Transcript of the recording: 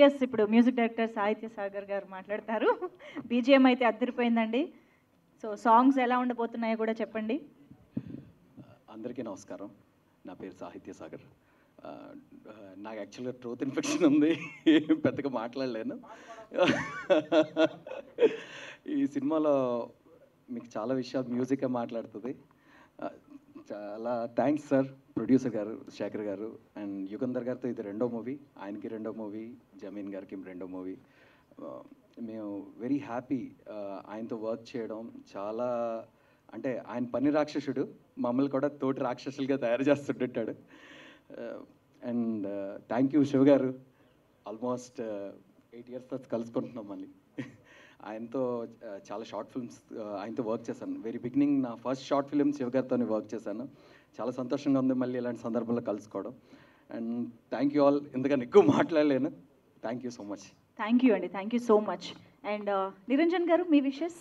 Yes, ఇప్పుడు music director సాహిత్య సాగర్ గారు మాట్లాడతారు. బీజిఎం అయితే అద్దరిపోయిందండి. సో సాంగ్స్ ఎలా ఉండబోతున్నాయో కూడా చెప్పండి. అందరికీ నమస్కారం. నా పేరు సాహిత్య సాగర్. నాకు యాక్చువల్గా ట్రోత్ ఇన్ఫెక్షన్ ఉంది, పెద్దగా మాట్లాడలేను. ఈ సినిమాలో మీకు చాలా విషయాలు మ్యూజికే మాట్లాడుతుంది. చాలా థ్యాంక్స్ సార్, ప్రొడ్యూసర్ గారు శేఖర్ గారు అండ్ యుగంధర్ గారితో ఇది రెండో మూవీ, ఆయనకి రెండో మూవీ, జమీన్ గారికి రెండో మూవీ. మేము వెరీ హ్యాపీ ఆయనతో వర్క్ చేయడం. చాలా అంటే ఆయన పని రాక్షసుడు, మమ్మల్ని కూడా తోటి రాక్షసులుగా తయారు చేస్తుంటాడు. అండ్ థ్యాంక్ యూ శివ గారు, ఆల్మోస్ట్ 8 years తర్వాత కలుసుకుంటున్నాం మళ్ళీ. ఆయనతో చాలా షార్ట్ ఫిల్మ్స్ ఆయనతో వర్క్ చేశాను. వెరీ బిగినింగ్ నా ఫస్ట్ షార్ట్ ఫిల్మ్ శివ గారితో వర్క్ చేశాను. చాలా సంతోషంగా ఉంది మళ్ళీ ఇలాంటి సందర్భంలో కలుసుకోవడం. And thank you all. ఎందుకని ఎక్కువ మాట్లాడలేను. Thank you so much. Thank you అండి, thank you so much. And Niranjan గారు, మీ విషెస్.